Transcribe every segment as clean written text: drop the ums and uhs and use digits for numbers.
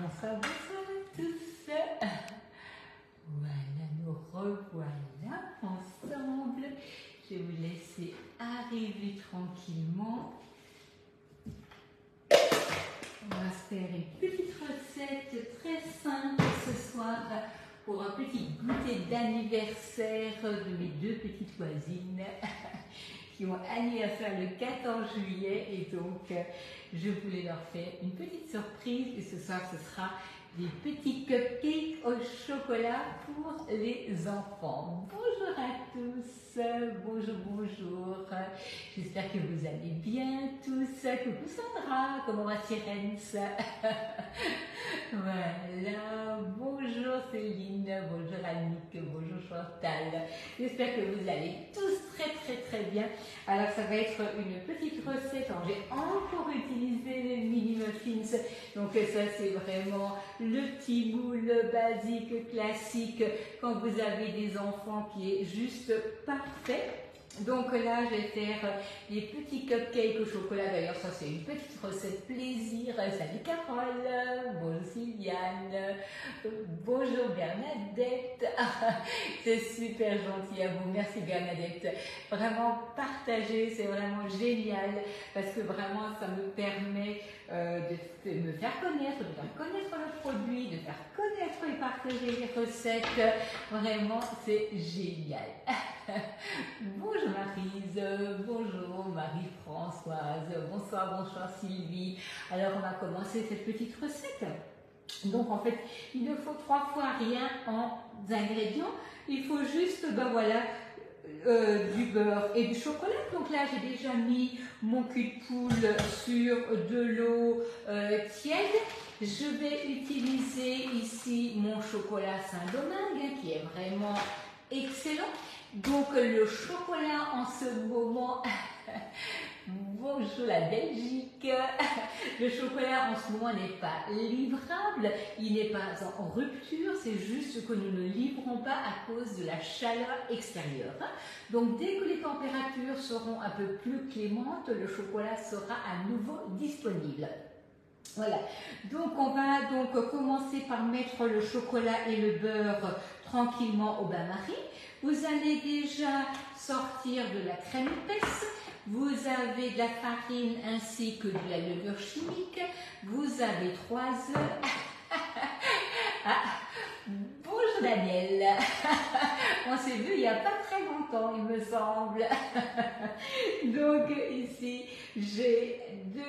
Bonsoir, bonsoir à tous. Voilà, nous revoilà ensemble. Je vais vous laisser arriver tranquillement. On va se faire une petite recette très simple ce soir pour un petit goûter d'anniversaire de mes deux petites voisines qui ont anniversaire le 14 juillet et donc je voulais leur faire une petite surprise et ce soir ce sera des petits cupcakes au chocolat pour les enfants. Bonjour à tous, bonjour, bonjour. J'espère que vous allez bien tous. Coucou Sandra, comment va Thérèse? Voilà, bonjour Céline, bonjour Annick, bonjour Chantal. J'espère que vous allez tous très bien. Alors ça va être une petite recette. Alors, j'ai encore utilisé les mini muffins, donc ça c'est vraiment le petit moule basique, classique, quand vous avez des enfants qui est juste parfait. Donc là, je vais faire les petits cupcakes au chocolat. D'ailleurs, ça c'est une petite recette plaisir. Salut Carole, bonjour Sylviane, bonjour Bernadette. C'est super gentil à vous. Merci Bernadette. Vraiment partager, c'est vraiment génial parce que vraiment ça me permet de me faire connaître, le produit, de faire connaître et partager les recettes. Vraiment, c'est génial. Bonjour Maryse, bonjour Marie-Françoise, bonsoir Sylvie. Alors on va commencer cette petite recette. Donc en fait, il ne faut 3 fois rien en ingrédients. Il faut juste, du beurre et du chocolat. Donc là, j'ai déjà mis mon cul de poule sur de l'eau tiède. Je vais utiliser ici mon chocolat Saint-Domingue qui est vraiment excellent. Donc le chocolat en ce moment, bonjour la Belgique, le chocolat en ce moment n'est pas livrable, il n'est pas en rupture, c'est juste que nous ne livrons pas à cause de la chaleur extérieure. Donc dès que les températures seront un peu plus clémentes, le chocolat sera à nouveau disponible. Voilà, donc on va donc commencer par mettre le chocolat et le beurre tranquillement au bain-marie. Vous allez déjà sortir de la crème épaisse, vous avez de la farine ainsi que de la levure chimique, vous avez 3 œufs. Bonjour Daniel, on s'est vu il n'y a pas très longtemps il me semble. Donc ici j'ai 2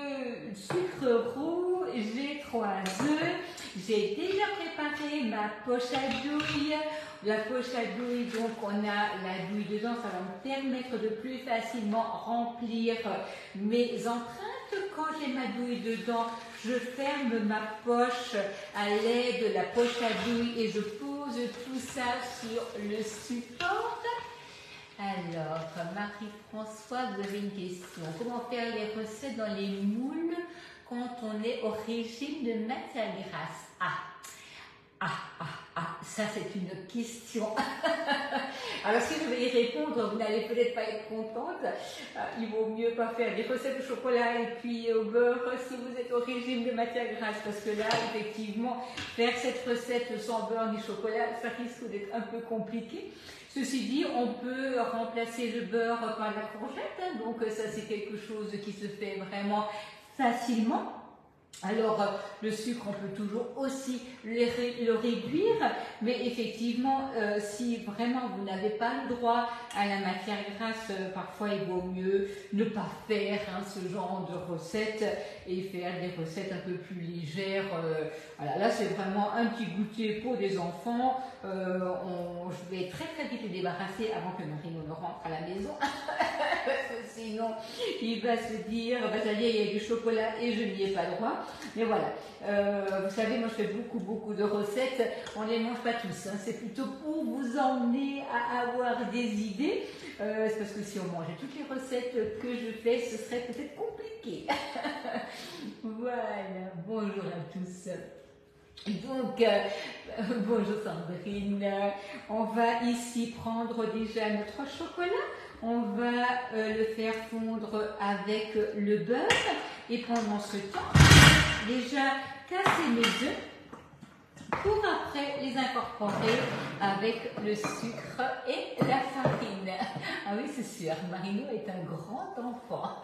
sucres roux, j'ai 3 œufs, j'ai déjà préparé ma poche à douille. La poche à douille, donc on a la douille dedans, ça va me permettre de plus facilement remplir mes empreintes. Quand j'ai ma douille dedans, je ferme ma poche à l'aide de la poche à douille et je pose tout ça sur le support. Alors, Marie-Françoise, vous avez une question. Comment faire les recettes dans les moules quand on est au régime de matière grasse? Ça c'est une question. Alors si je vais y répondre, vous n'allez peut-être pas être contente. Il vaut mieux pas faire des recettes au chocolat et puis au beurre si vous êtes au régime de matière grasse. Parce que là, effectivement, faire cette recette sans beurre ni chocolat, ça risque d'être un peu compliqué. Ceci dit, on peut remplacer le beurre par la courgette. Donc ça c'est quelque chose qui se fait vraiment facilement. Alors, le sucre, on peut toujours aussi le réduire, mais effectivement, si vraiment vous n'avez pas le droit à la matière grasse, parfois il vaut mieux ne pas faire ce genre de recettes et faire des recettes un peu plus légères. Voilà, là, c'est vraiment un petit goûter pour des enfants. Je vais très vite les débarrasser avant que Marino ne rentre à la maison, parce que sinon, il va se dire, ça y est, il y a du chocolat et je n'y ai pas droit. Mais voilà, vous savez, moi je fais beaucoup de recettes, on ne les mange pas tous, c'est plutôt pour vous emmener à avoir des idées, c'est parce que si on mangeait toutes les recettes que je fais, ce serait peut-être compliqué. Voilà, bonjour à tous. Donc, bonjour Sandrine, on va ici prendre déjà notre chocolat, on va le faire fondre avec le beurre et pendant ce temps, déjà casser mes œufs pour après les incorporer avec le sucre et la farine. Ah oui, c'est sûr, Marino est un grand enfant.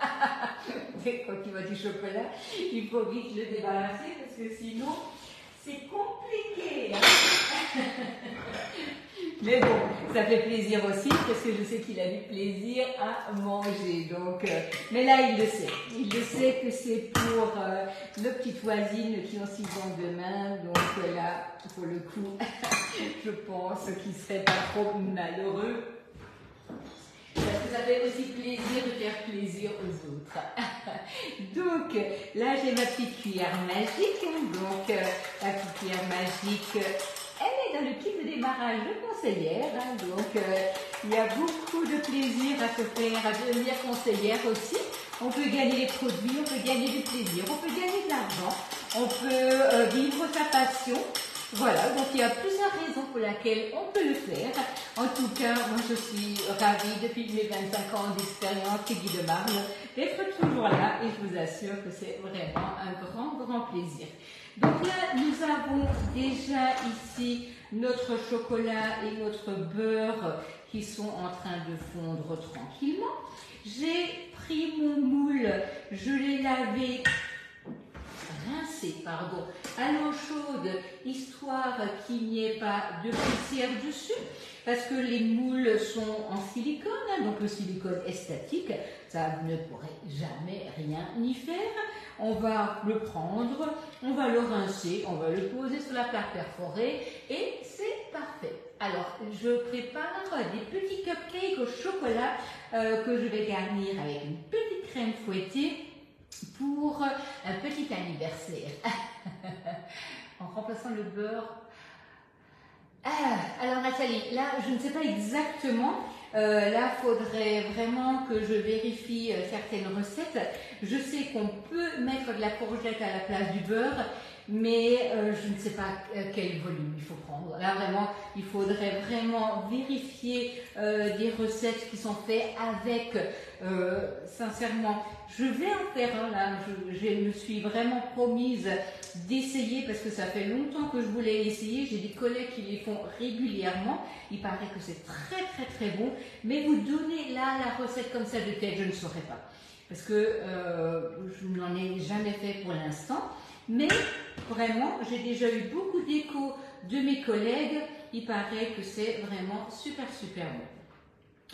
Et quand il voit du chocolat, il faut vite le débarrasser parce que sinon, c'est compliqué. Mais bon, ça fait plaisir aussi parce que je sais qu'il a du plaisir à manger. Donc, mais là, il le sait. Il le sait que c'est pour nos petites voisines qui ont 6 ans demain. Donc là, pour le coup, je pense qu'il ne serait pas trop malheureux. Parce que ça fait aussi plaisir de faire plaisir aux autres. Donc, là, j'ai ma petite cuillère magique. Donc, la petite cuillère magique, elle est dans le kit de démarrage de conseillère. Donc, il y a beaucoup de plaisir à se faire, à devenir conseillère aussi. On peut gagner des produits, on peut gagner du plaisir, on peut gagner de l'argent, on peut vivre sa passion. Voilà, donc il y a plusieurs raisons pour lesquelles on peut le faire. En tout cas, moi je suis ravie depuis mes 25 ans d'expérience chez Guy de Marne d'être toujours là et je vous assure que c'est vraiment un grand plaisir. Donc là, nous avons déjà ici notre chocolat et notre beurre qui sont en train de fondre tranquillement. J'ai pris mon moule, je l'ai lavé, rincé, pardon, à l'eau chaude, histoire qu'il n'y ait pas de poussière dessus, parce que les moules sont en silicone, donc le silicone est statique, ça vous ne pourrez jamais rien y faire. On va le prendre, on va le rincer, on va le poser sur la plaque perforée et c'est parfait. Alors, je prépare des petits cupcakes au chocolat que je vais garnir avec une petite crème fouettée pour un petit anniversaire. En remplaçant le beurre. Alors Nathalie, là je ne sais pas exactement, là il faudrait vraiment que je vérifie certaines recettes. Je sais qu'on peut mettre de la courgette à la place du beurre, mais je ne sais pas quel volume il faut prendre. Là vraiment, il faudrait vraiment vérifier des recettes qui sont faites avec, sincèrement, je vais en faire un là, je me suis vraiment promise d'essayer parce que ça fait longtemps que je voulais essayer. J'ai des collègues qui les font régulièrement. Il paraît que c'est très bon. Mais vous donnez là la recette comme ça de tête, je ne saurais pas. Parce que je n'en ai jamais fait pour l'instant. Mais vraiment, j'ai déjà eu beaucoup d'échos de mes collègues. Il paraît que c'est vraiment super bon.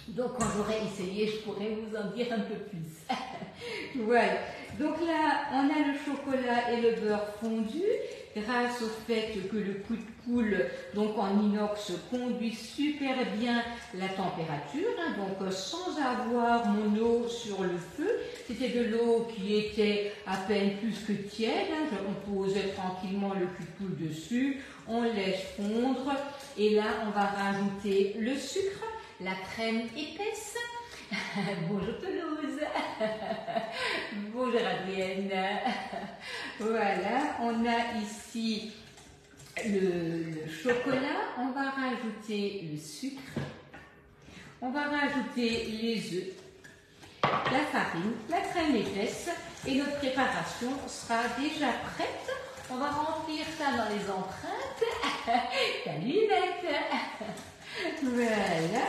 Donc quand j'aurai essayé, je pourrai vous en dire un peu plus. Voilà. Donc là, on a le chocolat et le beurre fondu grâce au fait que le coup de poule, donc en inox, conduit super bien la température. Donc sans avoir mon eau sur le feu, c'était de l'eau qui était à peine plus que tiède. On posait tranquillement le coup de poule dessus, on laisse fondre et là, on va rajouter le sucre, la crème épaisse. Bonjour Toulouse. Bonjour Adrienne. Voilà, on a ici le chocolat, on va rajouter le sucre, on va rajouter les œufs, la farine, la crème épaisse et notre préparation sera déjà prête. On va remplir ça dans les empreintes. Salut Yvette. Voilà.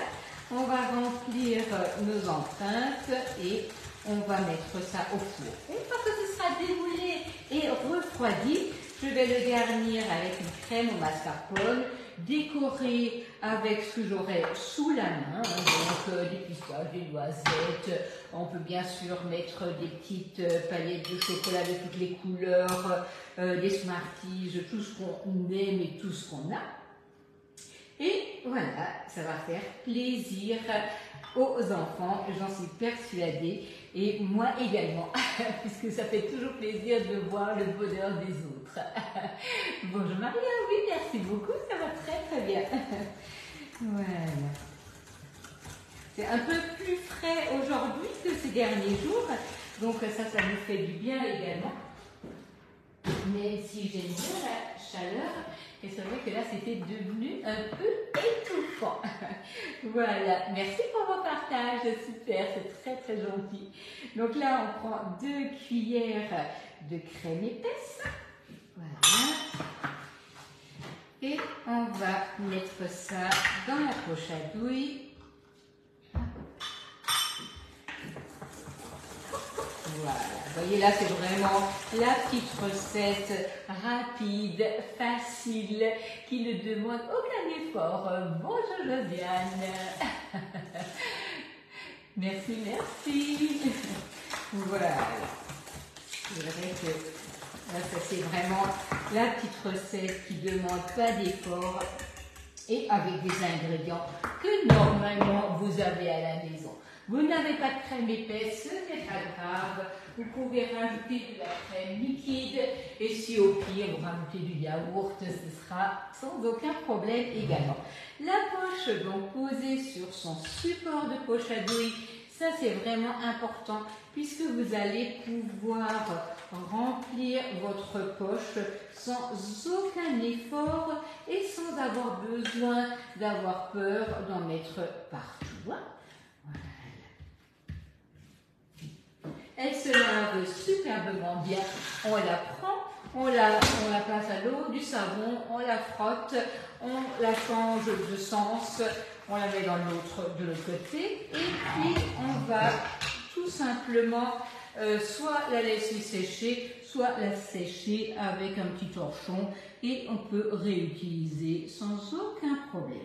On va remplir nos empreintes et on va mettre ça au four. Une fois que ce sera déroulé et refroidi, je vais le garnir avec une crème au mascarpone, décorer avec ce que j'aurai sous la main, donc des pistaches, des noisettes. On peut bien sûr mettre des petites palettes de chocolat de toutes les couleurs, des Smarties, tout ce qu'on aime et tout ce qu'on a. Et voilà, ça va faire plaisir aux enfants, j'en suis persuadée, et moi également, puisque ça fait toujours plaisir de voir le bonheur des autres. Bonjour Maria, oui, merci beaucoup, ça va très bien. Voilà. C'est un peu plus frais aujourd'hui que ces derniers jours, donc ça nous fait du bien également. Même si j'aime bien la chaleur, et c'est vrai que là c'était devenu un peu étouffant. Voilà, merci pour vos partages, super, c'est très gentil. Donc là on prend 2 cuillères de crème épaisse, voilà. on va mettre ça dans la poche à douille. Voilà, vous voyez là, c'est vraiment la petite recette rapide, facile, qui ne demande aucun effort. Bonjour Josiane. Merci, merci. Voilà. C'est vrai que là, ça c'est vraiment la petite recette qui ne demande pas d'effort et avec des ingrédients que normalement vous avez à la maison. Vous n'avez pas de crème épaisse, ce n'est pas grave. Vous pouvez rajouter de la crème liquide et si au pire vous rajoutez du yaourt, ce sera sans aucun problème également. La poche donc posée sur son support de poche à douille, ça c'est vraiment important puisque vous allez pouvoir remplir votre poche sans aucun effort et sans avoir besoin d'avoir peur d'en mettre partout. Voilà. Elle se lave superbement bien. On la prend, on la passe à l'eau, du savon, on la frotte, on la change de sens, on la met de l'autre côté et puis on va tout simplement soit la laisser sécher, soit la sécher avec un petit torchon et on peut réutiliser sans aucun problème.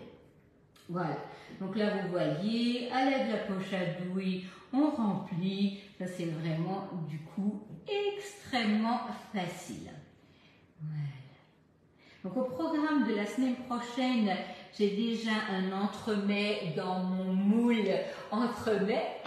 Voilà, donc là vous voyez, à l'aide de la poche à douille, on remplit, ça c'est vraiment du coup extrêmement facile. Voilà. Donc au programme de la semaine prochaine, j'ai déjà un entremets dans mon moule entremets.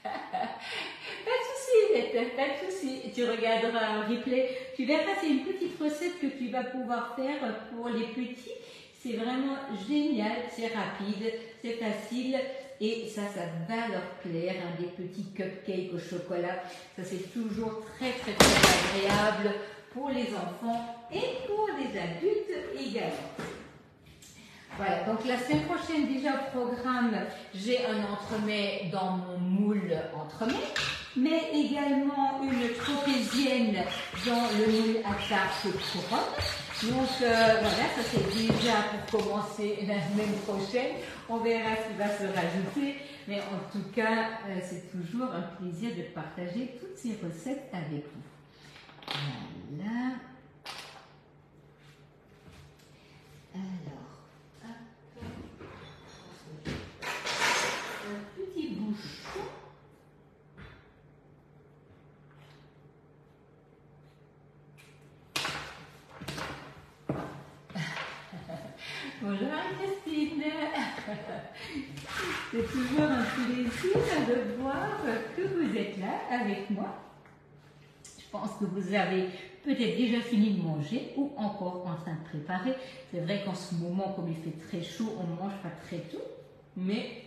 Pas de souci, pas de souci. Tu regarderas un replay, tu verras, c'est une petite recette que tu vas pouvoir faire pour les petits. C'est vraiment génial, c'est rapide, c'est facile et ça va leur plaire, hein, des petits cupcakes au chocolat. Ça c'est toujours très agréable pour les enfants et pour les adultes également. Voilà, donc la semaine prochaine déjà au programme, j'ai un entremets dans mon moule entremets, mais également une tropézienne dans le moule à tarte couronne. Donc voilà, ça c'est déjà pour commencer la semaine prochaine. On verra ce qui va se rajouter, mais en tout cas, c'est toujours un plaisir de partager toutes ces recettes avec vous. Voilà. Alors, un petit bouchon. Bonjour Christine. C'est toujours un plaisir de voir que vous êtes là avec moi. Je pense que vous avez peut-être déjà fini de manger ou encore en train de préparer. C'est vrai qu'en ce moment, comme il fait très chaud, on ne mange pas très tôt, mais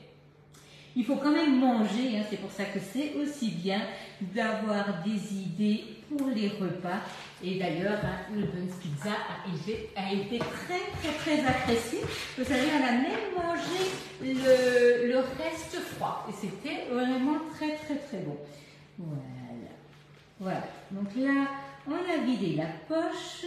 il faut quand même manger, hein. C'est pour ça que c'est aussi bien d'avoir des idées pour les repas. Et d'ailleurs, hein, le Bun's Pizza a été très apprécié. Vous savez, on a même mangé le reste froid. Et c'était vraiment très bon. Voilà. Donc là, on a vidé la poche.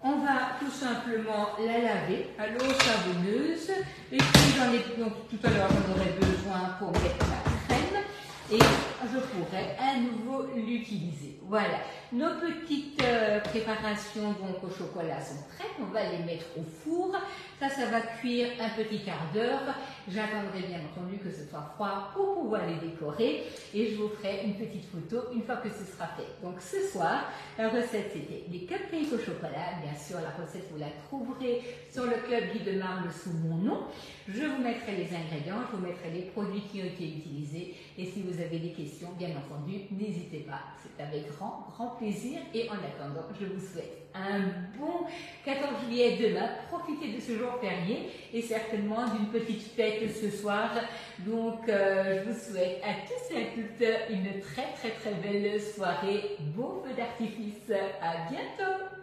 On va tout simplement la laver à l'eau savonneuse. Et puis, donc, tout à l'heure, j'en aurai besoin pour mettre la crème. Et je pourrai à nouveau l'utiliser. Voilà, nos petites préparations donc au chocolat sont prêtes. On va les mettre au four. Ça va cuire un petit quart d'heure. J'attendrai bien entendu que ce soit froid pour pouvoir les décorer. Et je vous ferai une petite photo une fois que ce sera fait. Donc ce soir, la recette c'était des cupcakes au chocolat. Bien sûr, la recette vous la trouverez sur le club Guy de Marle sous mon nom. Je vous mettrai les ingrédients, je vous mettrai les produits qui ont été utilisés. Et si vous avez des questions, bien entendu, n'hésitez pas. C'est avec grand plaisir. Et en attendant, je vous souhaite un bon 14 juillet demain. Profitez de ce jour férié et certainement d'une petite fête ce soir. Donc, je vous souhaite à tous et à toutes une très belle soirée. Beau feu d'artifice. À bientôt.